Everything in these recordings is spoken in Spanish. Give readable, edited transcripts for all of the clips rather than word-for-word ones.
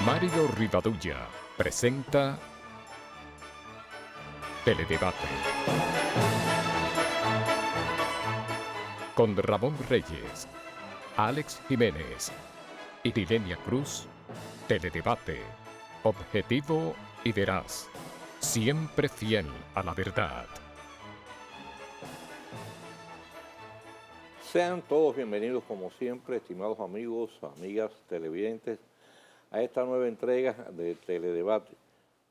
Mario Rivadulla presenta Teledebate con Ramón Reyes, Alex Jiménez y Dilenia Cruz. Teledebate, objetivo y veraz, siempre fiel a la verdad. Sean todos bienvenidos como siempre, estimados amigos, amigas, televidentes, a esta nueva entrega de Teledebate,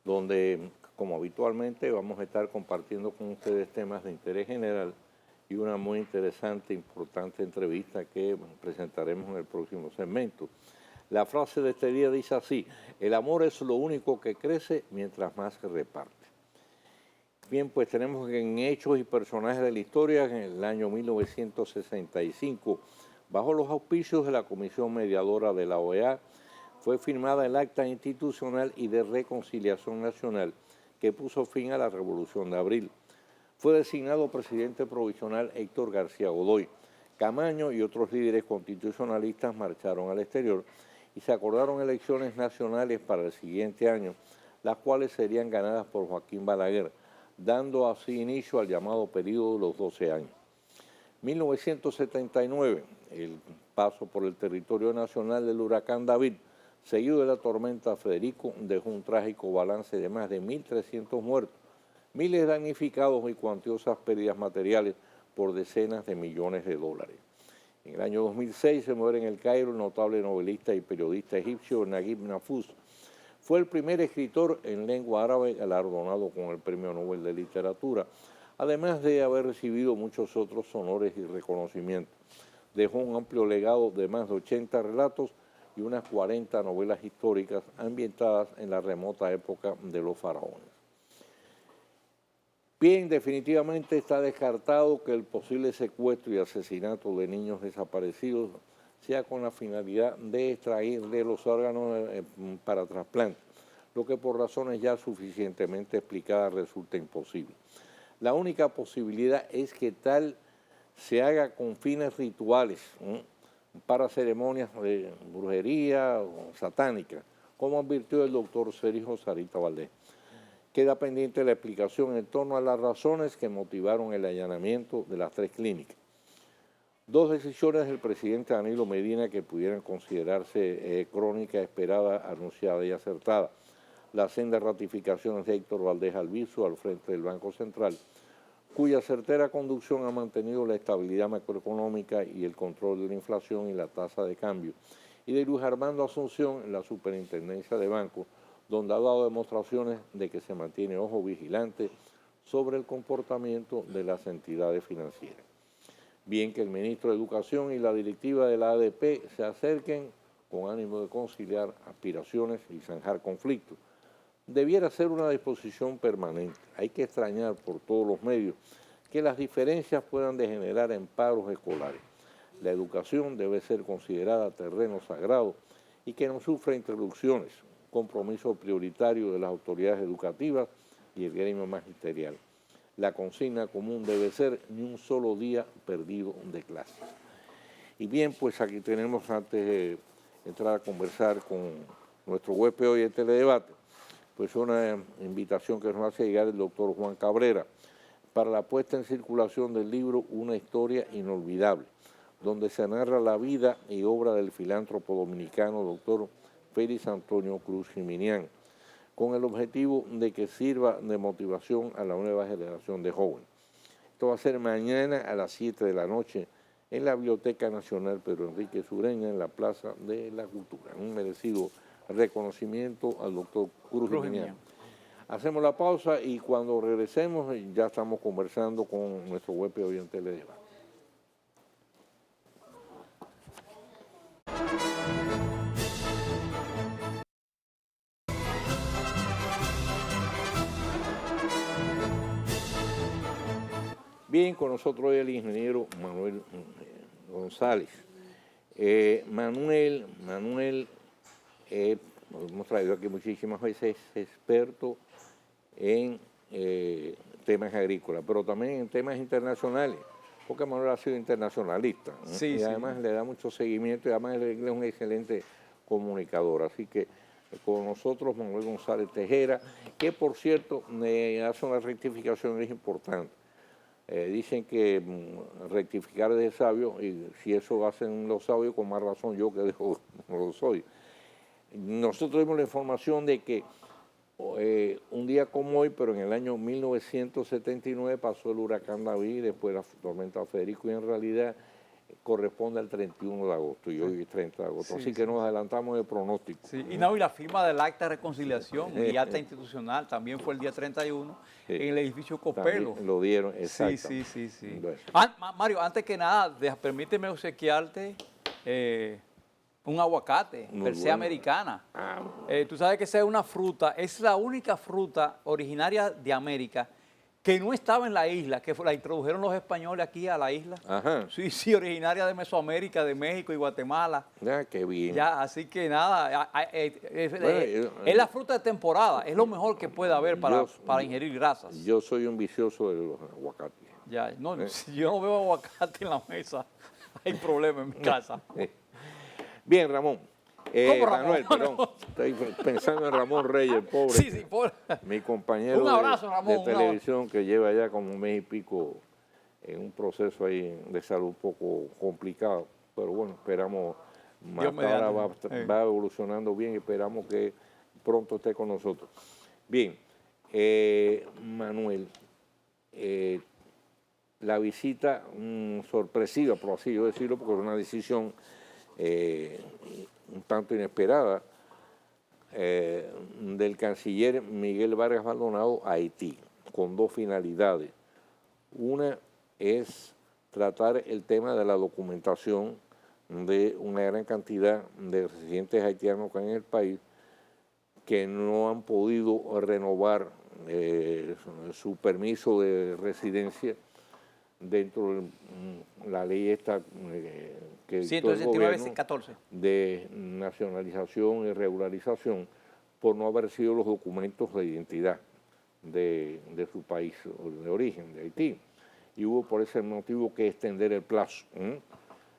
donde, como habitualmente, vamos a estar compartiendo con ustedes temas de interés general y una muy interesante, importante entrevista que presentaremos en el próximo segmento. La frase de este día dice así: el amor es lo único que crece mientras más se reparte. Bien, pues tenemos en hechos y personajes de la historia, en el año 1965, bajo los auspicios de la Comisión Mediadora de la OEA, fue firmada el Acta Institucional y de Reconciliación Nacional que puso fin a la Revolución de Abril. Fue designado presidente provisional Héctor García Godoy. Camaño y otros líderes constitucionalistas marcharon al exterior y se acordaron elecciones nacionales para el siguiente año, las cuales serían ganadas por Joaquín Balaguer, dando así inicio al llamado periodo de los 12 años. 1979, el paso por el territorio nacional del huracán David, seguido de la tormenta Federico, dejó un trágico balance de más de 1.300 muertos, miles de damnificados y cuantiosas pérdidas materiales por decenas de millones de dólares. En el año 2006 se muere en el Cairo el notable novelista y periodista egipcio Naguib Mahfouz. Fue el primer escritor en lengua árabe galardonado con el Premio Nobel de Literatura, además de haber recibido muchos otros honores y reconocimientos. Dejó un amplio legado de más de 80 relatos y unas 40 novelas históricas ambientadas en la remota época de los faraones. Bien, definitivamente está descartado que el posible secuestro y asesinato de niños desaparecidos sea con la finalidad de extraerle los órganos para trasplante, lo que por razones ya suficientemente explicadas resulta imposible. La única posibilidad es que tal se haga con fines rituales, para ceremonias de brujería o satánica, como advirtió el doctor Sergio Sarita Valdés. Queda pendiente la explicación en torno a las razones que motivaron el allanamiento de las 3 clínicas. 2 decisiones del presidente Danilo Medina que pudieran considerarse crónica, esperada, anunciada y acertada. Las sendas ratificaciones de Héctor Valdés Albizu al frente del Banco Central, cuya certera conducción ha mantenido la estabilidad macroeconómica y el control de la inflación y la tasa de cambio, y de Luis Armando Asunción en la superintendencia de bancos, donde ha dado demostraciones de que se mantiene ojo vigilante sobre el comportamiento de las entidades financieras. Bien que el ministro de Educación y la directiva de la ADP se acerquen con ánimo de conciliar aspiraciones y zanjar conflictos, debiera ser una disposición permanente. Hay que extrañar por todos los medios que las diferencias puedan degenerar en paros escolares. La educación debe ser considerada terreno sagrado y que no sufra interrupciones, compromiso prioritario de las autoridades educativas y el gremio magisterial. La consigna común debe ser ni un solo día perdido de clases. Y bien, pues aquí tenemos, antes de entrar a conversar con nuestro huésped hoy en Teledebate, pues una invitación que nos hace llegar el doctor Juan Cabrera para la puesta en circulación del libro Una historia inolvidable, donde se narra la vida y obra del filántropo dominicano doctor Félix Antonio Cruz Jiminián, con el objetivo de que sirva de motivación a la nueva generación de jóvenes. Esto va a ser mañana a las 7 de la noche en la Biblioteca Nacional Pedro Enrique Sureña, en la Plaza de la Cultura. Un merecido reconocimiento al doctor Cruz Jiminián. Hacemos la pausa y cuando regresemos ya estamos conversando con nuestro huésped hoy en Teledebate. Bien, con nosotros hoy el ingeniero Manuel González. Manuel, nos hemos traído aquí muchísimas veces, es experto en temas agrícolas, pero también en temas internacionales, porque Manuel ha sido internacionalista, ¿no? Y además le da mucho seguimiento y además él es un excelente comunicador. Así que con nosotros Manuel González Tejera, que por cierto hace una rectificación, es importante. Dicen que rectificar es de sabio, y si eso hacen los sabios, con más razón yo que no lo soy. Nosotros tuvimos la información de que un día como hoy, pero en el año 1979 pasó el huracán David, después la tormenta Federico, y en realidad corresponde al 31 de agosto, y hoy es 30 de agosto, Sí, así que nos adelantamos de pronóstico. Sí, y la firma del acta de reconciliación y acta institucional también fue el día 31 en el edificio Copelo. También lo dieron, exacto. Sí. Bueno. Mario, antes que nada, permíteme obsequiarte un aguacate, Muy per se bueno. americana. Tú sabes que esa es una fruta, es la única fruta originaria de América que no estaba en la isla, que la introdujeron los españoles aquí a la isla. Ajá. Sí, originaria de Mesoamérica, de México y Guatemala. Qué bien. Ya, así que nada, Bueno, es la fruta de temporada, es lo mejor que puede haber para ingerir grasas. Yo soy un vicioso de los aguacates. Ya, si yo no veo aguacate en la mesa, hay problema en mi casa. Bien, Ramón. ¿Cómo, Ramón? Manuel, perdón. Estoy pensando en Ramón Reyes, el pobre. Sí, pobre. Mi compañero Un abrazo, Ramón, de televisión que lleva ya como un mes y pico en un proceso ahí de salud un poco complicado. Pero bueno, esperamos, ahora va evolucionando bien y esperamos que pronto esté con nosotros. Bien, Manuel, la visita sorpresiva, por así yo decirlo, porque es una decisión un tanto inesperada del canciller Miguel Vargas Maldonado a Haití, con dos finalidades. Una es tratar el tema de la documentación de una gran cantidad de residentes haitianos que hay en el país que no han podido renovar su permiso de residencia dentro de la ley esta que 169-14 de nacionalización y regularización por no haber sido los documentos de identidad de su país de origen, de Haití. Y hubo por ese motivo que extender el plazo.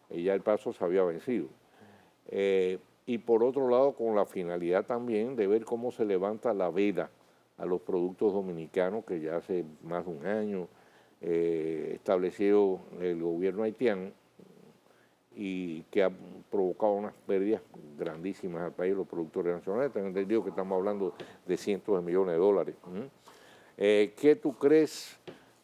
Y ya el plazo se había vencido. Y por otro lado, con la finalidad también de ver cómo se levanta la veda a los productos dominicanos que ya hace más de un año estableció el gobierno haitiano y que ha provocado unas pérdidas grandísimas al país, los productores nacionales. Tengo entendido que estamos hablando de cientos de millones de dólares. ¿Qué tú crees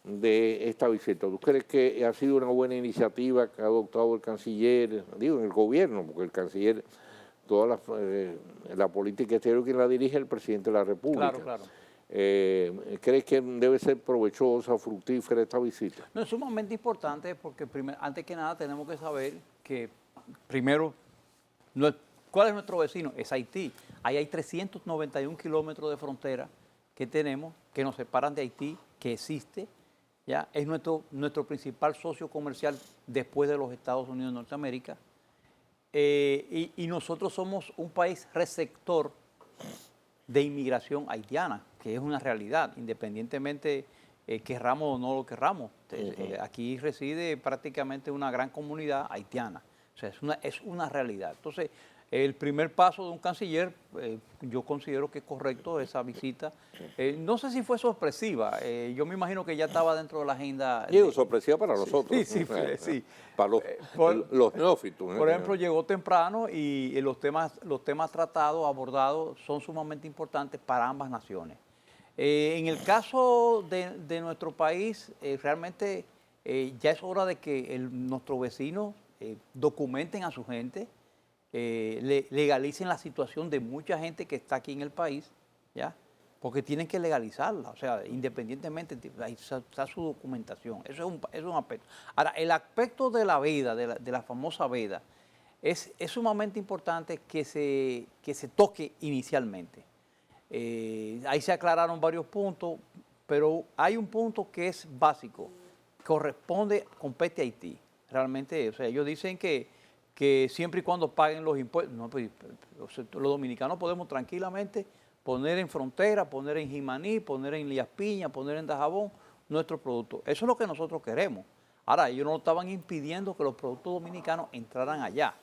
de esta visita? ¿Tú crees que ha sido una buena iniciativa que ha adoptado el canciller, digo, en el gobierno, porque el canciller, toda la política exterior quien la dirige el presidente de la República? Claro. ¿Crees que debe ser provechosa, fructífera esta visita? No, es sumamente importante porque antes que nada tenemos que saber que primero, ¿cuál es nuestro vecino? Es Haití. Ahí hay 391 kilómetros de frontera que tenemos, que nos separan de Haití, que existe, ya es nuestro principal socio comercial después de los Estados Unidos de Norteamérica. Y nosotros somos un país receptor de inmigración haitiana, que es una realidad, independientemente querramos o no lo querramos. Aquí reside prácticamente una gran comunidad haitiana, o sea, es una realidad. Entonces, el primer paso de un canciller, yo considero que es correcto esa visita. No sé si fue sorpresiva, yo me imagino que ya estaba dentro de la agenda. Digo, sorpresiva para nosotros. Sí. Para los neófitos. Por ejemplo, llegó temprano y los temas tratados, abordados, son sumamente importantes para ambas naciones. En el caso de nuestro país, realmente ya es hora de que nuestros vecinos documenten a su gente, legalicen la situación de mucha gente que está aquí en el país, ¿ya? Porque tienen que legalizarla, o sea, independientemente, ahí está su documentación, eso es un aspecto. Ahora, el aspecto de la veda, de la famosa veda, es sumamente importante que se toque inicialmente. Ahí se aclararon varios puntos, pero hay un punto que es básico, compete a Haití, realmente, o sea, ellos dicen que siempre y cuando paguen los impuestos, no, pues, los dominicanos podemos tranquilamente poner en Frontera, poner en Jimaní, poner en Elías Piña, poner en Dajabón nuestros productos. Eso es lo que nosotros queremos. Ahora, ellos no estaban impidiendo que los productos dominicanos entraran allá.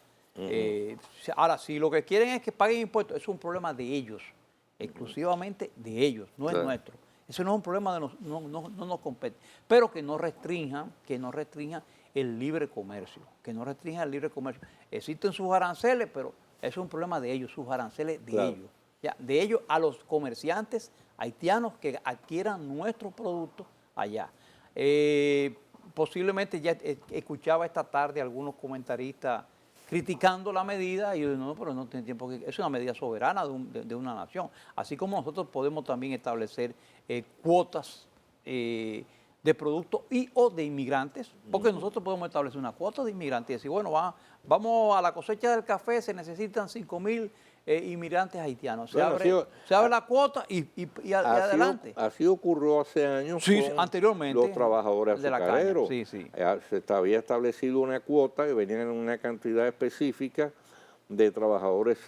Ahora, si lo que quieren es que paguen impuestos, eso es un problema de ellos, exclusivamente de ellos, no es nuestro. Eso no es un problema de no nos compete, pero que no restrinjan el libre comercio, que no restrinjan el libre comercio. Existen sus aranceles, pero eso es un problema de ellos, sus aranceles de ellos. Ya, de ellos a los comerciantes haitianos que adquieran nuestros productos allá. Posiblemente ya escuchaba esta tarde algunos comentaristas criticando la medida y yo no, pero no tiene tiempo que... Es una medida soberana de una nación. Así como nosotros podemos también establecer cuotas de productos y o de inmigrantes, porque nosotros podemos establecer una cuota de inmigrantes y decir, bueno, vamos a la cosecha del café, se necesitan 5.000 inmigrantes haitianos. Se abre la cuota y adelante. Así ocurrió hace años con anteriormente, los trabajadores azucareros. Se había establecido una cuota y venían en una cantidad específica de trabajadores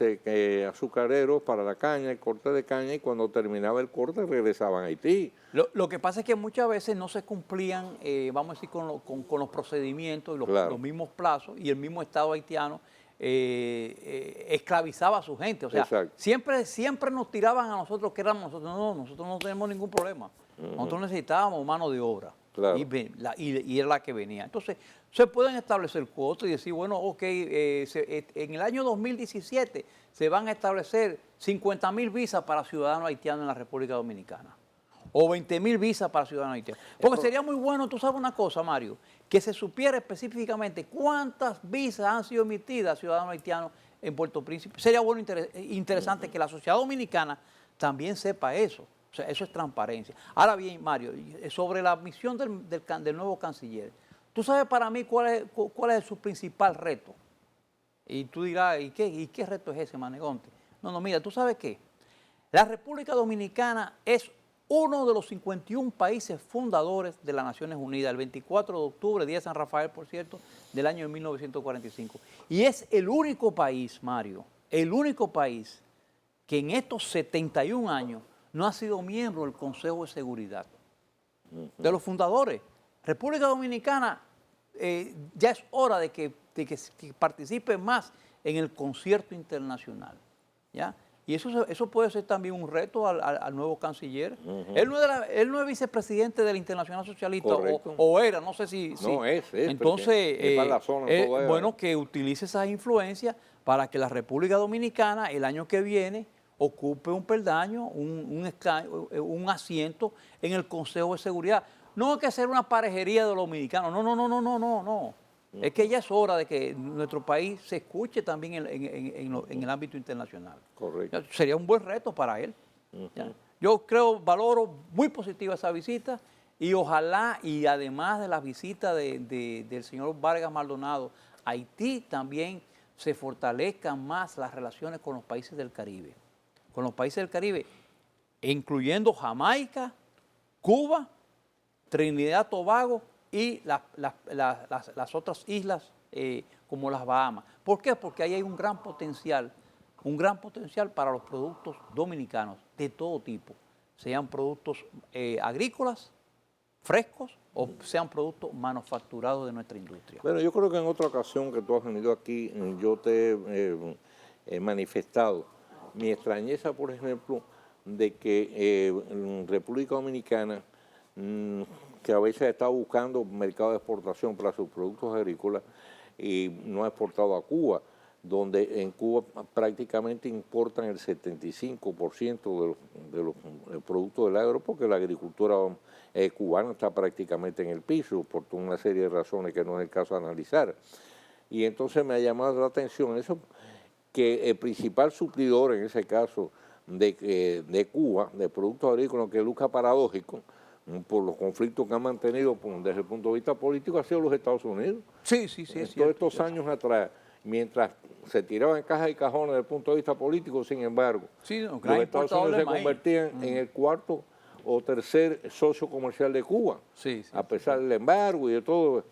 azucareros para la caña, el corte de caña, y cuando terminaba el corte regresaban a Haití. Lo que pasa es que muchas veces no se cumplían, vamos a decir, con los procedimientos y los mismos plazos, y el mismo Estado haitiano esclavizaba a su gente. O sea, siempre nos tiraban a nosotros que éramos nosotros. No, nosotros no tenemos ningún problema. Nosotros necesitábamos mano de obra. Y era la que venía. Entonces, se pueden establecer cuotas y decir, bueno, ok, en el año 2017 se van a establecer 50.000 visas para ciudadanos haitianos en la República Dominicana. O 20.000 visas para ciudadanos haitianos. Porque sería muy bueno, tú sabes una cosa, Mario, que se supiera específicamente cuántas visas han sido emitidas a ciudadanos haitianos en Puerto Príncipe. Sería bueno, interesante que la sociedad dominicana también sepa eso. O sea, eso es transparencia. Ahora bien, Mario, sobre la misión del nuevo canciller, ¿tú sabes para mí cuál es su principal reto? Y tú dirás, ¿y qué reto es ese, Manegonte? No, mira, ¿tú sabes qué? La República Dominicana es uno de los 51 países fundadores de las Naciones Unidas, el 24 de octubre, día de San Rafael, por cierto, del año 1945. Y es el único país, Mario, el único país que en estos 71 años no ha sido miembro del Consejo de Seguridad. De los fundadores. República Dominicana ya es hora de que participe más en el concierto internacional. ¿Ya? Y eso puede ser también un reto al nuevo canciller. Él no es vicepresidente de la Internacional Socialista, o era, no sé si... No, es. Entonces, bueno, que utilice esas influencias para que la República Dominicana el año que viene ocupe un peldaño, un asiento en el Consejo de Seguridad. No hay que hacer una parejería de los dominicanos, no. Es que ya es hora de que nuestro país se escuche también en el ámbito internacional. Correcto. Sería un buen reto para él. Yo valoro muy positiva esa visita y ojalá, y además de la visita del señor Vargas Maldonado a Haití, también se fortalezcan más las relaciones con los países del Caribe. Con los países del Caribe, incluyendo Jamaica, Cuba, Trinidad y Tobago y las otras islas como las Bahamas. ¿Por qué? Porque ahí hay un gran potencial para los productos dominicanos de todo tipo, sean productos agrícolas, frescos, o sean productos manufacturados de nuestra industria. Bueno, yo creo que en otra ocasión que tú has venido aquí, yo te he manifestado mi extrañeza, por ejemplo, de que República Dominicana, que a veces está buscando mercado de exportación para sus productos agrícolas y no ha exportado a Cuba, donde en Cuba prácticamente importan el 75% de los productos del agro, porque la agricultura cubana está prácticamente en el piso, por toda una serie de razones que no es el caso de analizar. Y entonces me ha llamado la atención eso, que el principal suplidor en ese caso de Cuba, de productos agrícolas, que luzca paradójico, por los conflictos que han mantenido desde el punto de vista político, ha sido los Estados Unidos. Sí. Todos estos años atrás, mientras se tiraban cajas y cajones desde el punto de vista político, sin embargo, los Estados Unidos se convertían en el cuarto o tercer socio comercial de Cuba, a pesar del embargo y de todo.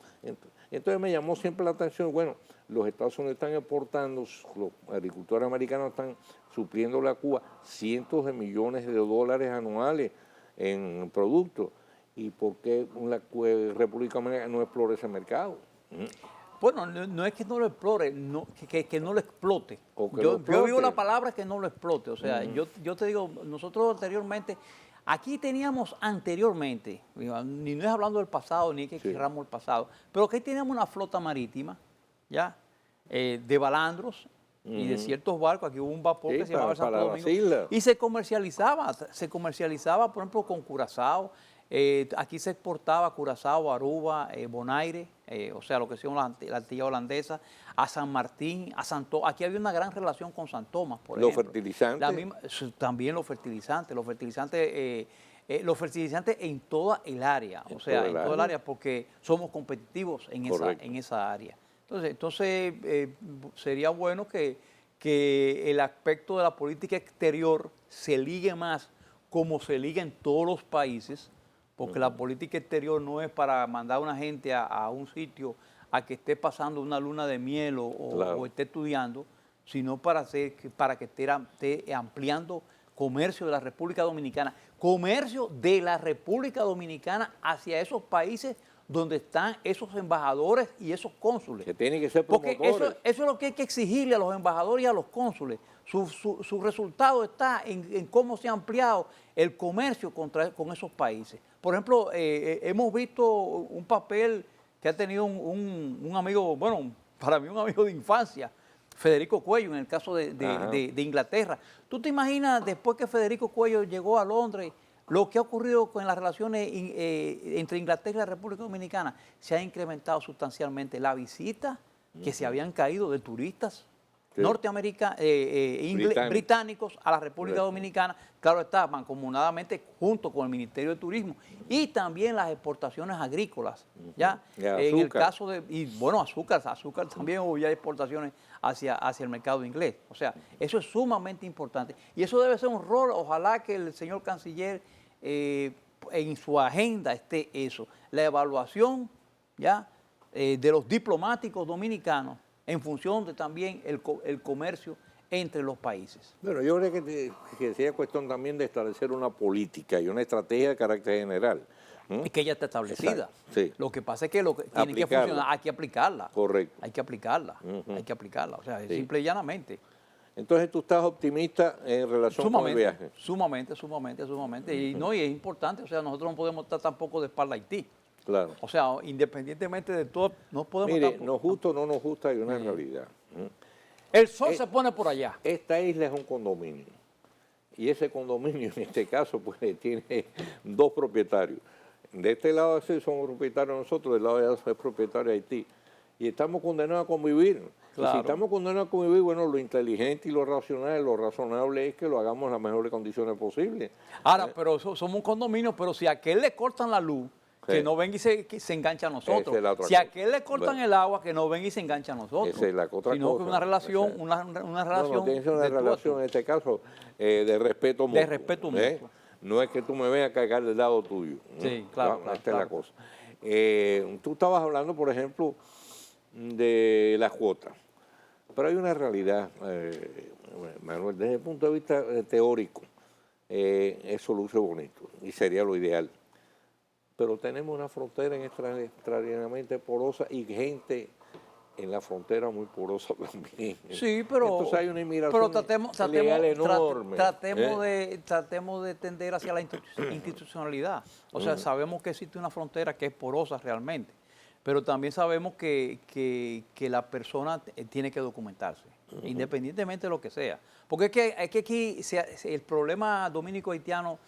Entonces me llamó siempre la atención, bueno, los Estados Unidos están exportando, los agricultores americanos están supliéndole a Cuba cientos de millones de dólares anuales en productos. ¿Y por qué la República Dominicana no explora ese mercado? Bueno, no es que no lo explore, que no lo explote. O que Yo lo explote. digo la palabra que no lo explote. O sea, yo te digo, nosotros anteriormente, aquí teníamos anteriormente, ni no es hablando del pasado, ni que Sí. querramos el pasado, pero aquí teníamos una flota marítima, ¿ya? De balandros y de ciertos barcos. Aquí hubo un vapor Sí, que se llamaba para Santo las Domingo. islas. Y se comercializaba, por ejemplo, con Curazao. Aquí se exportaba Curazao, Aruba, Bonaire, o sea, lo que son la Antilla holandesa, a San Martín, a Santo. Aquí había una gran relación con San Tomás, por Los ejemplo. fertilizantes. También los fertilizantes en toda el área, o sea, en toda el área, porque somos competitivos Correcto. en esa área. Entonces sería bueno que el aspecto de la política exterior se ligue más como se liga en todos los países, porque la política exterior no es para mandar a una gente a un sitio a que esté pasando una luna de miel Claro. o esté estudiando, sino para que esté ampliando comercio de la República Dominicana, comercio de la República Dominicana hacia esos países donde están esos embajadores y esos cónsules. Que tienen que ser Porque promotores. eso es lo que hay que exigirle a los embajadores y a los cónsules. Su resultado está en cómo se ha ampliado el comercio con esos países. Por ejemplo, hemos visto un papel que ha tenido un amigo, bueno, para mí un amigo de infancia, Federico Cuello, en el caso de Inglaterra. ¿Tú te imaginas, después que Federico Cuello llegó a Londres, lo que ha ocurrido con las relaciones entre Inglaterra y la República Dominicana? Se ha incrementado sustancialmente la visita que se habían caído de turistas Sí. norteamericanos, británicos a la República Correcto. Dominicana, claro está, mancomunadamente junto con el Ministerio de Turismo, y también las exportaciones agrícolas, ¿ya? Y En el azúcar. caso azúcar también hubo ya exportaciones hacia el mercado inglés. O sea, eso es sumamente importante. Y eso debe ser un rol, ojalá que el señor canciller en su agenda esté eso, la evaluación, ¿ya? De los diplomáticos dominicanos en función de también el comercio entre los países. Bueno, yo creo que sería cuestión también de establecer una política y una estrategia de carácter general. Es que ya está establecida. Exacto, sí. Lo que pasa es que lo que tiene que Aplicarla. funcionar, hay que aplicarla. Correcto. Hay que aplicarla, hay que aplicarla. O sea, Sí. simple y llanamente. Entonces tú estás optimista en relación con el viaje. Sumamente. Y no, y es importante, o sea, nosotros no podemos estar tampoco de espalda a Haití. Claro. O sea, independientemente de todo, no podemos Mire, estar... nos gusta o no nos gusta, hay una realidad. El sol se pone por allá. Esta isla es un condominio. Y ese condominio, en este caso, pues tiene dos propietarios. De este lado sí somos propietarios nosotros, del lado de allá es propietario de Haití. Y estamos condenados a convivir. Claro. Y si estamos condenados a convivir, bueno, lo inteligente y lo racional, lo razonable es que lo hagamos en las mejores condiciones posibles. Ahora, pero somos un condominio, pero si a aquel le cortan la luz, que Sí. no venga y que se engancha a nosotros. Esa es la otra Si a cosa. aquel le cortan Bueno. el agua, que no venga y se engancha a nosotros. Esa es la otra sino cosa. que una relación, Esa es. una No, relación no, tiene que ser una de tú a relación, tú. en este caso, de respeto mutuo. De respeto mutuo. No es que tú me veas a cargar del lado tuyo. ¿no? Sí, claro, No, claro, esta es la claro. cosa. Tú estabas hablando, por ejemplo, de las cuotas. Pero hay una realidad, Manuel, desde el punto de vista teórico, eso luce bonito y sería lo ideal. Pero tenemos una frontera extraordinariamente porosa y gente en la frontera muy porosa también. Sí, pero, Entonces hay una inmigración ilegal enorme. tratemos de tender hacia la institucionalidad. O sea, sabemos que existe una frontera que es porosa realmente, pero también sabemos que la persona tiene que documentarse, independientemente de lo que sea. Porque es que aquí el problema dominico-haitiano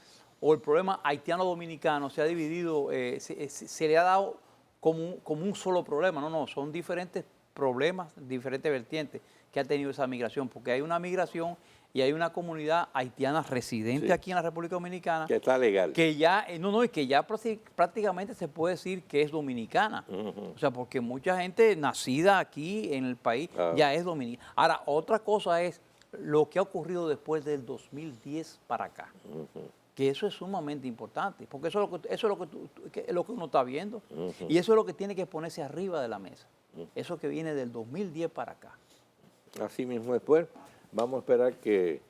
o el problema haitiano-dominicano se ha dividido, se le ha dado como un solo problema. No, son diferentes problemas, diferentes vertientes que ha tenido esa migración, porque hay una migración y hay una comunidad haitiana residente Sí. aquí en la República Dominicana Que está legal. que ya, y que ya prácticamente se puede decir que es dominicana. O sea, porque mucha gente nacida aquí en el país Claro. ya es dominicana. Ahora, otra cosa es lo que ha ocurrido después del 2010 para acá. Que eso es sumamente importante, porque eso es lo que uno está viendo, y eso es lo que tiene que ponerse arriba de la mesa. Eso que viene del 2010 para acá. Así mismo después, vamos a esperar que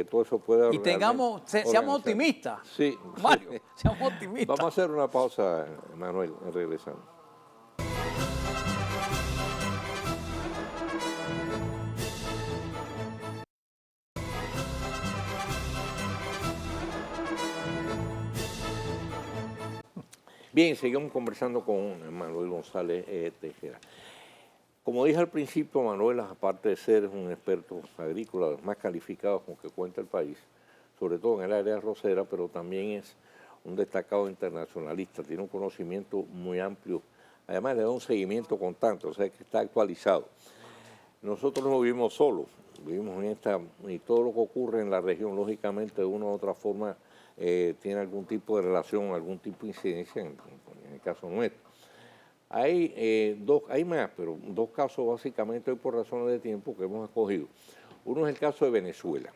todo eso pueda Y seamos organizar. optimistas. Sí. Mario, seamos optimistas. Vamos a hacer una pausa, Manuel, regresando. Bien, seguimos conversando con Manuel González Tejera. Como dije al principio, Manuel, aparte de ser un experto agrícola, de los más calificados con que cuenta el país, sobre todo en el área arrocera, pero también es un destacado internacionalista, tiene un conocimiento muy amplio, además le da un seguimiento constante, o sea que está actualizado. Nosotros no vivimos solos, vivimos en esta, y todo lo que ocurre en la región, lógicamente, de una u otra forma, tiene algún tipo de relación, algún tipo de incidencia en el caso nuestro. Hay más, pero dos casos básicamente hoy por razones de tiempo que hemos escogido. Uno es el caso de Venezuela.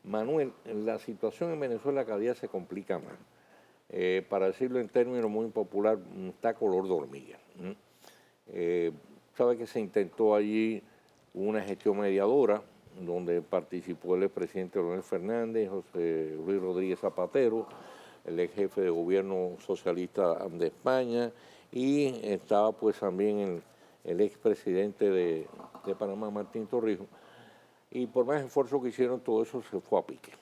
Manuel, la situación en Venezuela cada día se complica más. Para decirlo en términos muy popular, está color de hormiga. Sabe que se intentó allí una gestión mediadora donde participó el expresidente Leonel Fernández, José Luis Rodríguez Zapatero, el ex jefe de gobierno socialista de España, y estaba pues también el expresidente de Panamá, Martín Torrijos, y por más esfuerzo que hicieron, todo eso se fue a pique.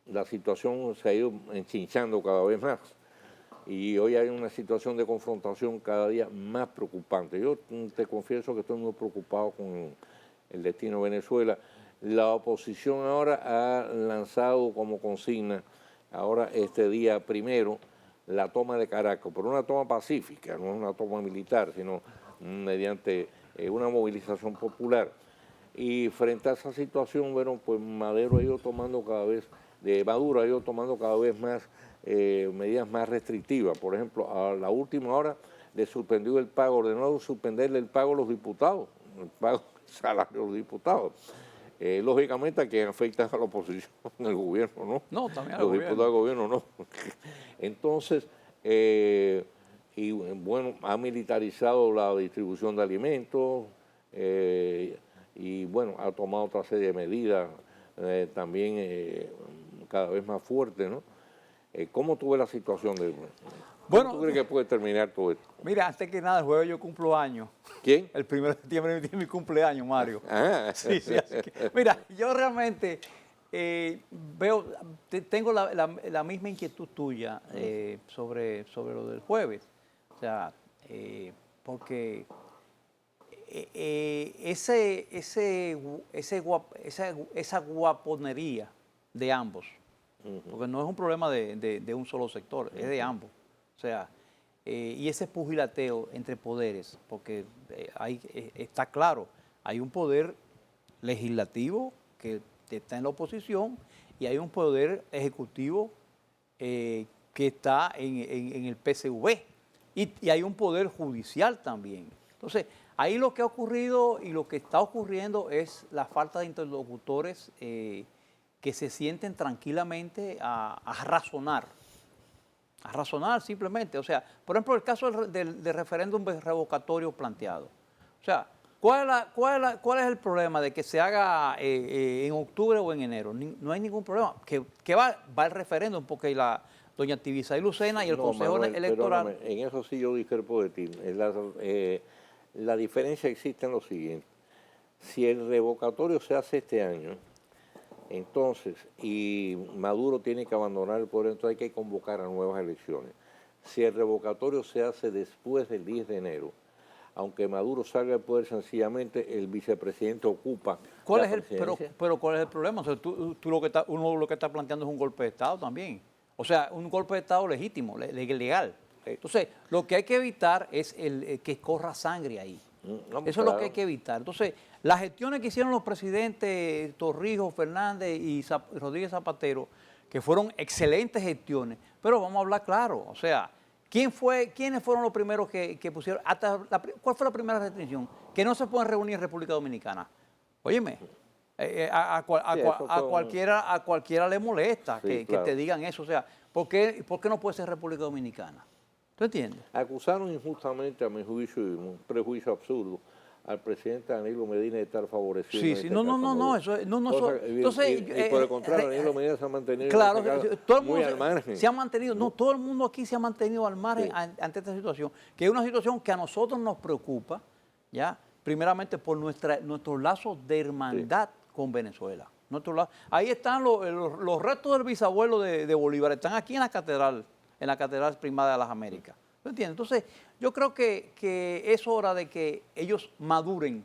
La situación se ha ido enchinchando cada vez más, y hoy hay una situación de confrontación cada día más preocupante. Yo te confieso que estoy muy preocupado con el destino de Venezuela. La oposición ahora ha lanzado como consigna, ahora este día primero, la toma de Caracas, pero una toma pacífica, no es una toma militar, sino mediante una movilización popular. Y frente a esa situación, bueno, pues Maduro ha ido tomando cada vez más medidas más restrictivas. Por ejemplo, a la última hora le suspendió el pago, ordenó suspenderle el pago a los diputados, el pago del salario de los diputados. Lógicamente a quien afecta a la oposición, el gobierno, ¿no? No, también al los gobierno. diputados del gobierno, no. Entonces, y bueno, ha militarizado la distribución de alimentos y bueno, ha tomado otra serie de medidas también cada vez más fuertes, ¿no? ¿Cómo tú ves la situación de Bueno, ¿Cómo tú crees que puede terminar todo esto? mira, antes que nada, el jueves yo cumplo años. ¿Quién? El 1 de septiembre es mi cumpleaños, Mario. Ah, Sí, sí, así que, mira, yo realmente tengo la misma inquietud tuya sobre lo del jueves. O sea, porque esa guaponería de ambos, porque no es un problema de un solo sector, es de ambos. O sea, y ese pugilateo entre poderes, porque está claro, hay un poder legislativo que está en la oposición y hay un poder ejecutivo que está en el PSV y hay un poder judicial también. Entonces, ahí lo que ha ocurrido y lo que está ocurriendo es la falta de interlocutores que se sienten tranquilamente a razonar simplemente. O sea, por ejemplo, el caso del referéndum revocatorio planteado. O sea, ¿cuál es el problema de que se haga en octubre o en enero? No hay ningún problema. Que va el referéndum porque doña Tibisay Lucena y el Consejo Manuel, Electoral... perdóname, en eso sí yo discrepo de ti. La diferencia existe en lo siguiente. Si el revocatorio se hace este año, entonces, y Maduro tiene que abandonar el poder, entonces hay que convocar a nuevas elecciones. Si el revocatorio se hace después del 10 de enero, aunque Maduro salga del poder, sencillamente el vicepresidente ocupa la presidencia. Pero ¿cuál es el problema? O sea, uno lo que está planteando es un golpe de Estado también. O sea, un golpe de Estado legítimo, legal. Entonces, lo que hay que evitar es que corra sangre ahí. No, Eso es lo que hay que evitar. Entonces, las gestiones que hicieron los presidentes Torrijos, Fernández y Rodríguez Zapatero, que fueron excelentes gestiones, pero vamos a hablar claro. O sea, ¿quiénes fueron los primeros que pusieron? ¿Cuál fue la primera restricción? Que no se pueden reunir en República Dominicana. Óyeme, a cualquiera le molesta Sí, que claro. te digan eso. O sea, ¿por qué no puede ser República Dominicana? ¿Tú entiendes? Acusaron injustamente, a mi juicio, y un prejuicio absurdo, al presidente Danilo Medina de estar favorecido. Sí, en sí, este no, caso. entonces, Y por el contrario, Danilo Medina se ha mantenido claro, en este caso, todo el muy mundo al margen. se ha mantenido, no, todo el mundo aquí se ha mantenido al margen Sí. ante esta situación, que es una situación que a nosotros nos preocupa, ya, primeramente por nuestros lazos de hermandad con Venezuela. Ahí están los restos del bisabuelo de Bolívar, están aquí en la catedral, en la Catedral Primada de las Américas. ¿Me entiendes? Entonces, yo creo que es hora de que ellos maduren.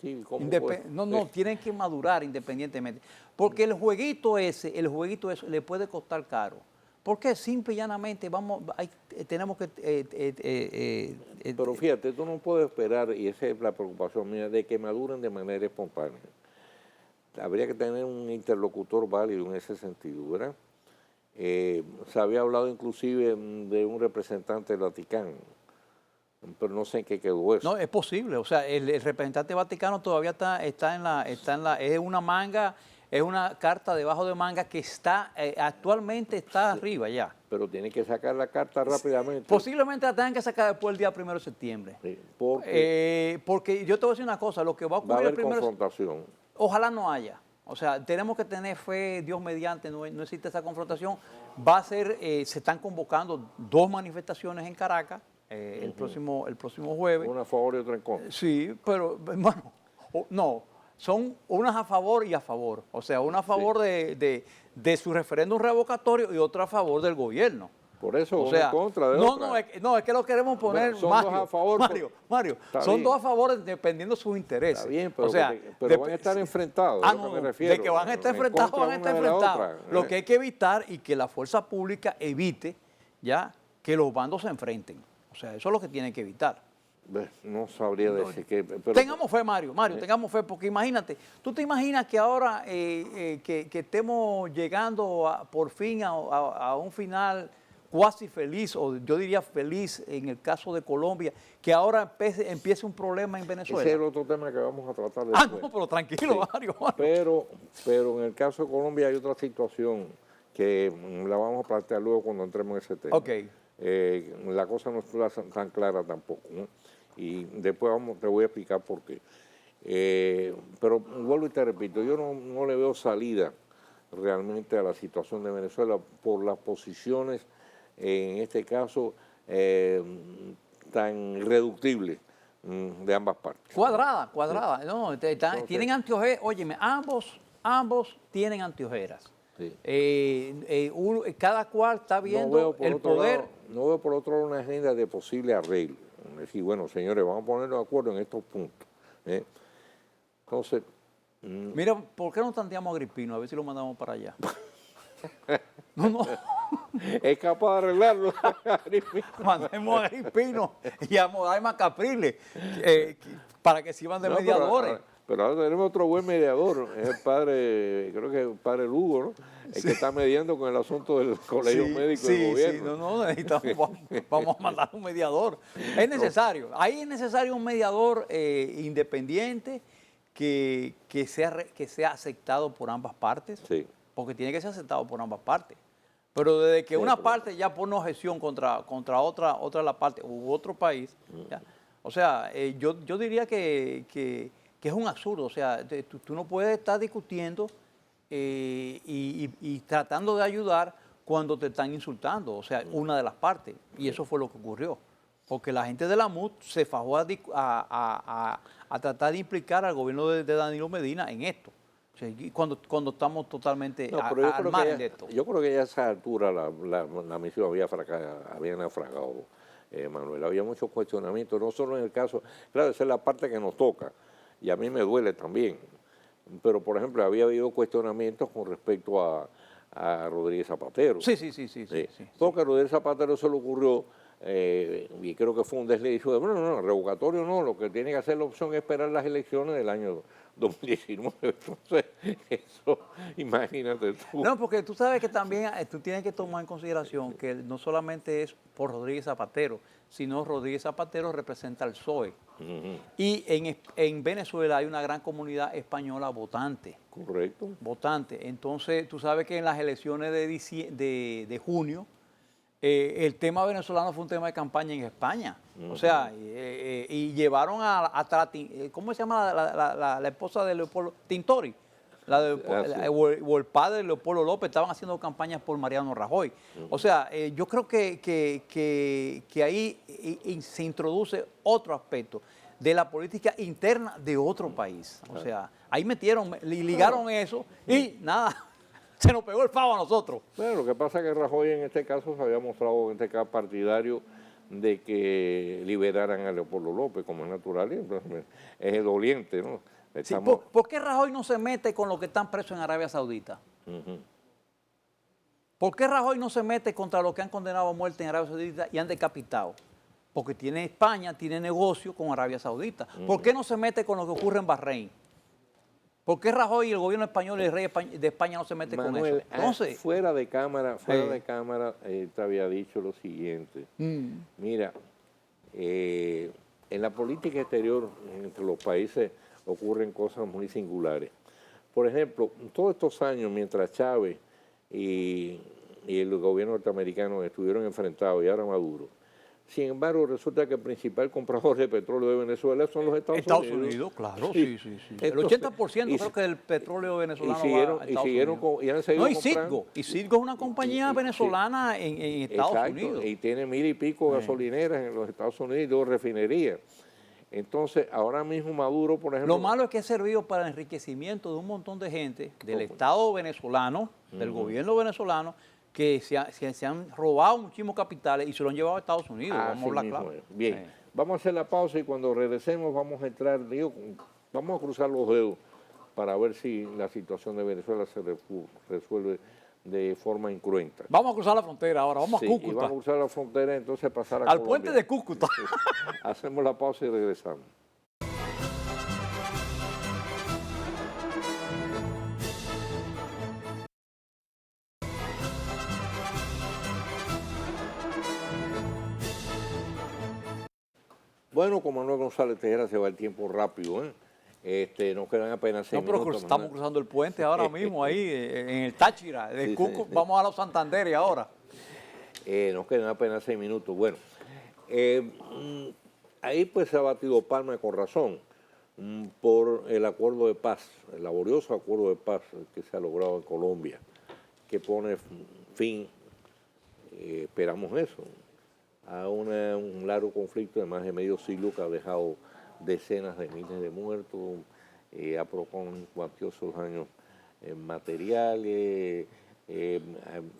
Sí, ¿cómo fue? No, tienen que madurar independientemente. Porque el jueguito ese le puede costar caro. Porque simple y llanamente tenemos que... Pero fíjate, tú no puedes esperar, y esa es la preocupación mía, de que maduren de manera espontánea. Habría que tener un interlocutor válido en ese sentido, ¿verdad? Se había hablado inclusive de un representante del Vaticano, pero no sé en qué quedó eso. No, es posible. O sea, el representante vaticano todavía es una manga, es una carta debajo de manga que actualmente está arriba ya. Pero tiene que sacar la carta rápidamente. Posiblemente la tengan que sacar después del día 1 de septiembre. Sí, porque yo te voy a decir una cosa, lo que va a ocurrir va a haber el 1 confrontación. ojalá no haya. O sea, tenemos que tener fe, Dios mediante, no existe esa confrontación. Va a ser, se están convocando 2 manifestaciones en Caracas el próximo jueves. Una a favor y otra en contra. Sí, pero, bueno, no, son unas a favor y a favor. O sea, una a favor de su referéndum revocatorio y otra a favor del gobierno. Por eso, O sea, en contra de otra. No, es que lo queremos poner, Bueno, son Mario, dos a favor. Mario, Está son bien. 2 a favor dependiendo de sus intereses. Está bien, pero, o sea, pero van a estar enfrentados. Ah, es lo no, que me refiero. de que van a estar En enfrentados, contra van a estar una de la enfrentados. otra, Lo que hay que evitar y que la fuerza pública evite ya que los bandos se enfrenten. O sea, eso es lo que tienen que evitar. No sabría decir que... Tengamos fe, Mario, tengamos fe, porque imagínate, tú te imaginas que ahora que estemos llegando por fin a un final cuasi feliz, o yo diría feliz en el caso de Colombia, que ahora empiece un problema en Venezuela. Ese es el otro tema que vamos a tratar después. No, pero tranquilo, Sí. Mario. Pero en el caso de Colombia hay otra situación que la vamos a plantear luego cuando entremos en ese tema. Ok. La cosa no está tan clara tampoco, ¿no? Y después te voy a explicar por qué. Pero vuelvo y te repito, yo no le veo salida realmente a la situación de Venezuela por las posiciones, en este caso, tan irreductibles de ambas partes. Cuadrada. Sí. No, Entonces, tienen anteojeras, óyeme, ambos tienen anteojeras. Sí. Cada cual está viendo el poder. No veo por otro lado una agenda de posible arreglo. Es decir, bueno, señores, vamos a ponernos de acuerdo en estos puntos. Entonces... Mira, ¿por qué no tanteamos a Agripino? A ver si lo mandamos para allá. No. Es capaz de arreglarlo. Mandemos a Agripino y a Modaima Capriles para que sirvan de mediadores. Pero ahora tenemos otro buen mediador, es el padre, creo que el padre Lugo, ¿no? El que está mediando con el asunto del colegio médico del gobierno. Sí, no, necesitamos, vamos a mandar un mediador. Es necesario, ahí es necesario un mediador independiente que sea aceptado por ambas partes, Sí. porque tiene que ser aceptado por ambas partes. Pero desde que una parte ya pone objeción contra otra la parte u otro país, ya, o sea, yo diría que es un absurdo. O sea, tú no puedes estar discutiendo y tratando de ayudar cuando te están insultando, o sea, una de las partes. Y eso fue lo que ocurrió. Porque la gente de la MUD se fajó a tratar de implicar al gobierno de Danilo Medina en esto. O sea, cuando estamos totalmente al margen de esto. Yo creo que ya a esa altura la misión había naufragado, Manuel. Había muchos cuestionamientos, no solo en el caso, claro, esa es la parte que nos toca, y a mí me duele también. Pero, por ejemplo, había habido cuestionamientos con respecto a Rodríguez Zapatero. Sí. Porque a Rodríguez Zapatero se le ocurrió, y creo que fue un desliz, dijo, no, revocatorio no, lo que tiene que hacer la opción es esperar las elecciones del año 2019. Entonces, eso, imagínate tú. No, porque tú sabes que también tú tienes que tomar en consideración que no solamente es por Rodríguez Zapatero, sino Rodríguez Zapatero representa al PSOE. Y en Venezuela hay una gran comunidad española votante. Correcto. Votante. Entonces, tú sabes que en las elecciones de junio, el tema venezolano fue un tema de campaña en España. O sea, y llevaron a ¿cómo se llama la esposa de Leopoldo? Tintori. O el padre de Leopoldo López estaban haciendo campañas por Mariano Rajoy. O sea, yo creo que ahí se introduce otro aspecto de la política interna de otro país. O sea, ahí ligaron eso y nada. Se nos pegó el pavo a nosotros. Bueno, lo que pasa es que Rajoy en este caso se había mostrado en este caso partidario de que liberaran a Leopoldo López, como es natural, y entonces es el doliente, ¿no? Sí, ¿por qué Rajoy no se mete con los que están presos en Arabia Saudita? Ujú. ¿Por qué Rajoy no se mete contra los que han condenado a muerte en Arabia Saudita y han decapitado? Porque España tiene negocio con Arabia Saudita. ¿Por qué no se mete con lo que ocurre en Bahrein? ¿Por qué Rajoy y el gobierno español y el rey de España no se mete con eso? Entonces, fuera de cámara, te había dicho lo siguiente. Mira, en la política exterior entre los países ocurren cosas muy singulares. Por ejemplo, todos estos años, mientras Chávez y el gobierno norteamericano estuvieron enfrentados y ahora Maduro, sin embargo, resulta que el principal comprador de petróleo de Venezuela son los Estados Unidos. Claro, sí. El 80% creo que del petróleo venezolano va a Estados Unidos. Y Citgo es una compañía venezolana en Estados Unidos. Y tiene 1000 y pico gasolineras en los Estados Unidos y 2 refinerías. Entonces, ahora mismo Maduro, por ejemplo... Lo malo es que ha servido para el enriquecimiento de un montón de gente del Estado venezolano, del gobierno venezolano, que se han robado muchísimos capitales y se lo han llevado a Estados Unidos. Vamos a hablar claro. Bien, vamos a hacer la pausa y cuando regresemos vamos a entrar, vamos a cruzar los dedos para ver si la situación de Venezuela se resuelve de forma incruenta. Vamos a cruzar la frontera ahora, vamos a Cúcuta. Y vamos a cruzar la frontera, entonces pasar a al Colombia. puente de Cúcuta. Hacemos la pausa y regresamos. Bueno, como Manuel González Tejera se va el tiempo rápido, nos quedan apenas 6 minutos. Pero estamos cruzando el puente ahora mismo, ahí en el Táchira, de Cúcuta. Vamos a los Santanderes ahora. Nos quedan apenas 6 minutos. Bueno, ahí pues se ha batido palma con razón por el acuerdo de paz, el laborioso acuerdo de paz que se ha logrado en Colombia, que pone fin, esperamos eso, a un largo conflicto de más de medio siglo que ha dejado decenas de miles de muertos, ha provocado cuantiosos daños materiales,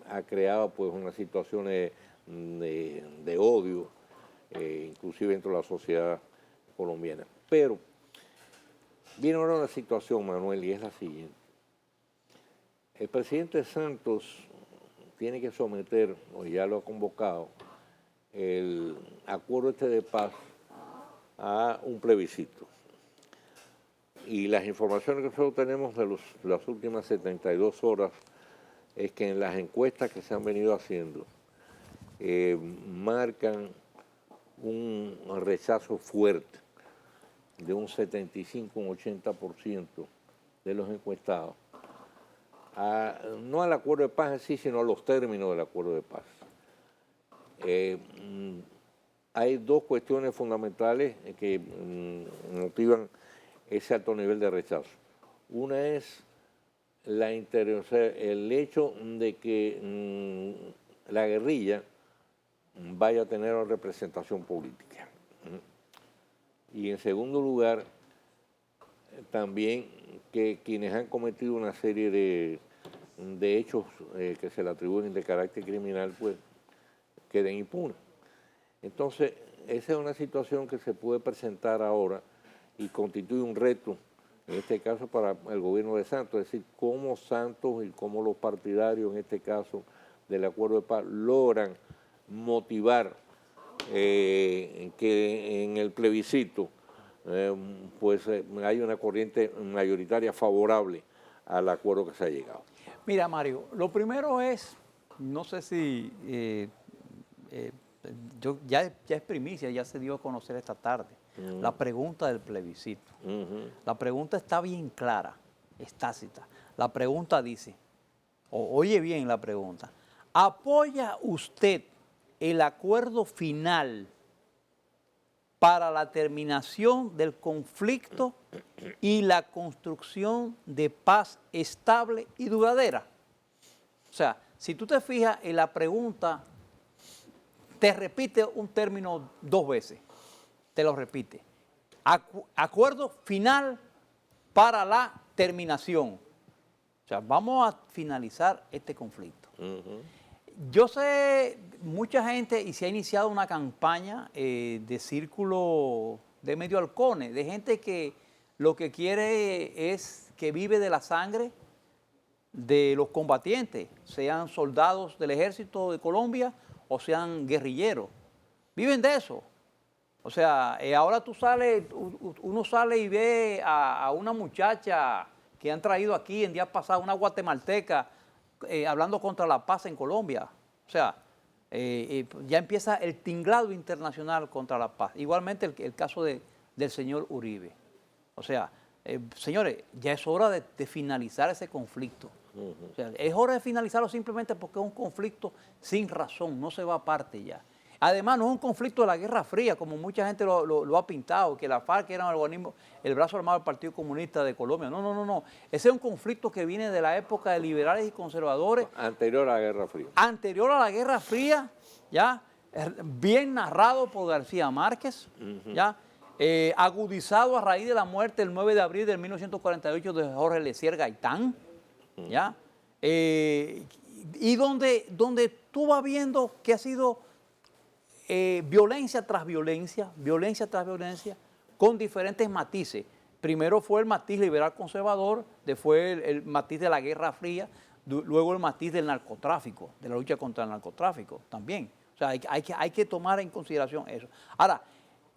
ha creado pues unas situaciones de odio, inclusive dentro de la sociedad colombiana. Pero viene ahora una situación, Manuel, y es la siguiente. El presidente Santos tiene que someter, o ya lo ha convocado, el acuerdo de paz a un plebiscito. Y las informaciones que nosotros tenemos de las últimas 72 horas es que en las encuestas que se han venido haciendo marcan un rechazo fuerte de un 75, un 80% de los encuestados, no al acuerdo de paz en sí, sino a los términos del acuerdo de paz. Hay dos cuestiones fundamentales que motivan ese alto nivel de rechazo. Una es el hecho de que la guerrilla vaya a tener una representación política. Y en segundo lugar, también que quienes han cometido una serie de hechos que se le atribuyen de carácter criminal, pues queden impunes. Entonces, esa es una situación que se puede presentar ahora y constituye un reto, en este caso para el gobierno de Santos, es decir, cómo Santos y cómo los partidarios, en este caso del acuerdo de paz, logran motivar que en el plebiscito hay una corriente mayoritaria favorable al acuerdo que se ha llegado. Mira, Mario, lo primero es, no sé si ya es primicia, ya se dio a conocer esta tarde, la pregunta del plebiscito. La pregunta está bien clara, es tácita. La pregunta dice, oye bien la pregunta, ¿apoya usted el acuerdo final para la terminación del conflicto y la construcción de paz estable y duradera? O sea, si tú te fijas en la pregunta, te repite un término 2 veces, te lo repite. Acuerdo final para la terminación. O sea, vamos a finalizar este conflicto. Ujú. Yo sé, mucha gente, y se ha iniciado una campaña de círculo de medio halcones, de gente que lo que quiere es que vive de la sangre de los combatientes, sean soldados del ejército de Colombia o sean guerrilleros. Viven de eso. O sea, ahora tú sales, uno sale y ve a una muchacha que han traído aquí en días pasados, una guatemalteca, hablando contra la paz en Colombia. O sea, ya empieza el tinglado internacional contra la paz. Igualmente el caso del señor Uribe. O sea, señores, ya es hora de finalizar ese conflicto. O sea, es hora de finalizarlo simplemente porque es un conflicto sin razón, no se va aparte ya. Además, no es un conflicto de la Guerra Fría, como mucha gente lo ha pintado, que la FARC era el brazo armado del Partido Comunista de Colombia. No, no, no, no. Ese es un conflicto que viene de la época de liberales y conservadores. Anterior a la Guerra Fría. Anterior a la Guerra Fría, ya, bien narrado por García Márquez, ya, agudizado a raíz de la muerte el 9 de abril de 1948 de Jorge Lecier Gaitán, ¿ya? Y donde tú vas viendo que ha sido violencia tras violencia, con diferentes matices. Primero fue el matiz liberal conservador, después el matiz de la Guerra Fría, luego el matiz del narcotráfico, de la lucha contra el narcotráfico también. O sea, hay que tomar en consideración eso. Ahora,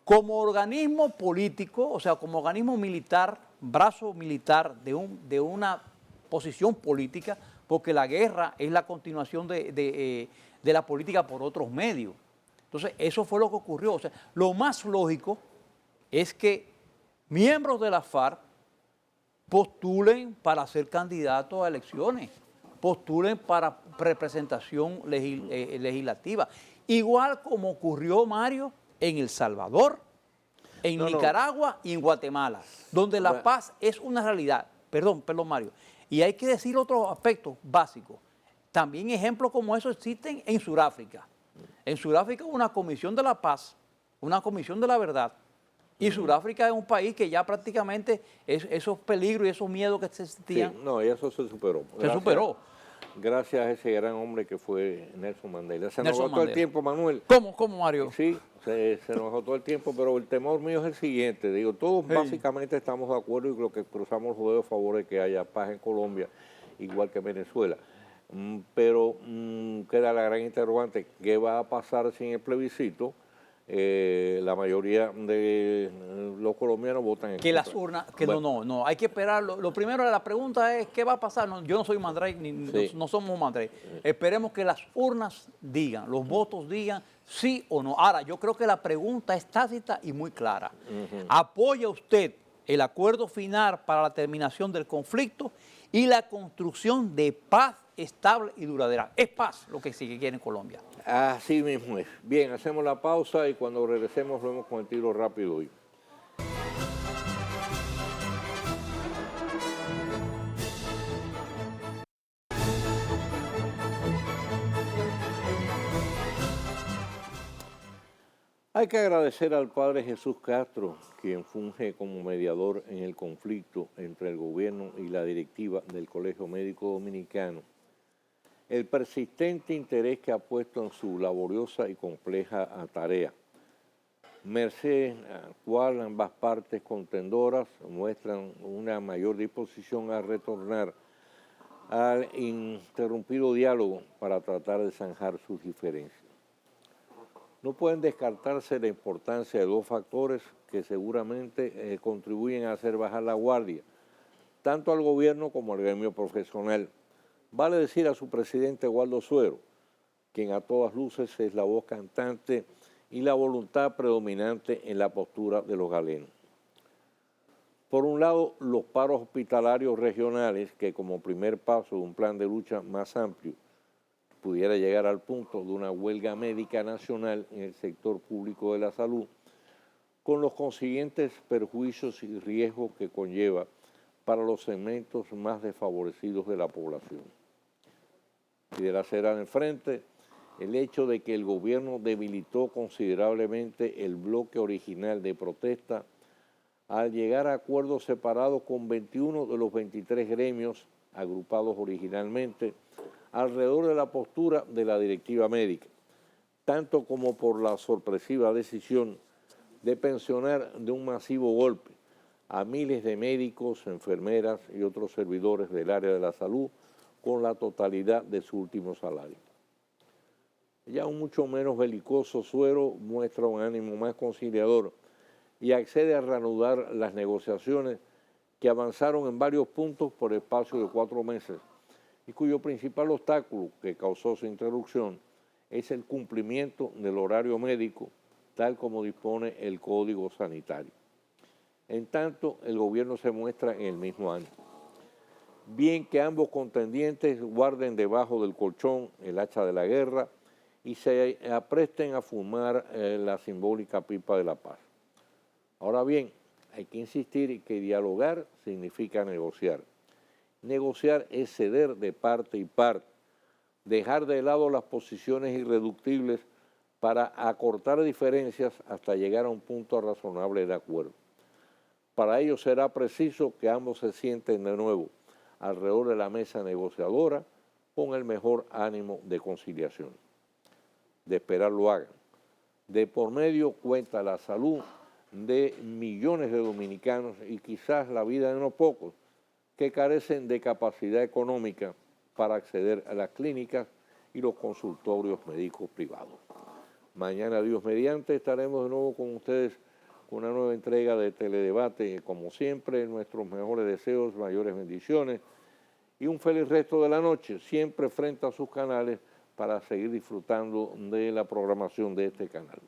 como organismo político, o sea, como organismo militar, brazo militar de una posición política, porque la guerra es la continuación de la política por otros medios. Entonces, eso fue lo que ocurrió. O sea, lo más lógico es que miembros de la FARC postulen para ser candidatos a elecciones, postulen para representación legislativa. Igual como ocurrió, Mario, en El Salvador, en Nicaragua y en Guatemala, donde la paz es una realidad. Perdón, Mario. Y hay que decir otros aspectos básicos. También ejemplos como eso existen en Sudáfrica. En Sudáfrica hubo una comisión de la paz, una comisión de la verdad. Y Sudáfrica es un país que ya prácticamente esos peligros y esos miedos que existían. Sí, no, eso se superó. Se superó. Gracias a ese gran hombre que fue Nelson Mandela. Se nos agotó el tiempo, Manuel. ¿Cómo, Mario? Sí, se nos agotó el tiempo, pero el temor mío es el siguiente. Digo, todos básicamente estamos de acuerdo y creo que cruzamos los dedos a favor de que haya paz en Colombia, igual que en Venezuela. Pero queda la gran interrogante, ¿qué va a pasar sin el plebiscito? La mayoría de los colombianos votan en que contra. las urnas, que bueno, no, hay que esperar. Lo primero de la pregunta es, ¿qué va a pasar? No, yo no soy Mandrey, no somos Mandrey. Esperemos que las urnas digan, los votos digan sí o no. Ahora, yo creo que la pregunta es tácita y muy clara. ¿Apoya usted el acuerdo final para la terminación del conflicto y la construcción de paz estable y duradera? Es paz lo que sí que quiere en Colombia. Así mismo es. Bien, hacemos la pausa y cuando regresemos vemos con el tiro rápido hoy. Hay que agradecer al padre Jesús Castro, quien funge como mediador en el conflicto entre el gobierno y la directiva del Colegio Médico Dominicano. El persistente interés que ha puesto en su laboriosa y compleja tarea, merced al cual ambas partes contendoras muestran una mayor disposición a retornar al interrumpido diálogo para tratar de zanjar sus diferencias. No pueden descartarse la importancia de dos factores que seguramente contribuyen a hacer bajar la guardia, tanto al gobierno como al gremio profesional. Vale decir a su presidente Waldo Suero, quien a todas luces es la voz cantante y la voluntad predominante en la postura de los galenos. Por un lado, los paros hospitalarios regionales, que como primer paso de un plan de lucha más amplio, pudiera llegar al punto de una huelga médica nacional en el sector público de la salud, con los consiguientes perjuicios y riesgos que conlleva para los segmentos más desfavorecidos de la población. Pudiera ser al frente el hecho de que el gobierno debilitó considerablemente el bloque original de protesta al llegar a acuerdos separados con 21 de los 23 gremios agrupados originalmente alrededor de la postura de la directiva médica, tanto como por la sorpresiva decisión de pensionar de un masivo golpe a miles de médicos, enfermeras y otros servidores del área de la salud con la totalidad de su último salario. Ya un mucho menos belicoso Suero muestra un ánimo más conciliador y accede a reanudar las negociaciones que avanzaron en varios puntos por espacio de 4 meses y cuyo principal obstáculo que causó su interrupción es el cumplimiento del horario médico tal como dispone el Código Sanitario. En tanto, el gobierno se muestra en el mismo ánimo. Bien que ambos contendientes guarden debajo del colchón el hacha de la guerra y se apresten a fumar la simbólica pipa de la paz. Ahora bien, hay que insistir que dialogar significa negociar. Negociar es ceder de parte y parte, dejar de lado las posiciones irreductibles para acortar diferencias hasta llegar a un punto razonable de acuerdo. Para ello será preciso que ambos se sienten de nuevo alrededor de la mesa negociadora con el mejor ánimo de conciliación. De esperar lo hagan. De por medio cuenta la salud de millones de dominicanos y quizás la vida de unos pocos que carecen de capacidad económica para acceder a las clínicas y los consultorios médicos privados. Mañana, Dios mediante, estaremos de nuevo con ustedes con una nueva entrega de Teledebate. Como siempre, nuestros mejores deseos, mayores bendiciones y un feliz resto de la noche, siempre frente a sus canales para seguir disfrutando de la programación de este canal.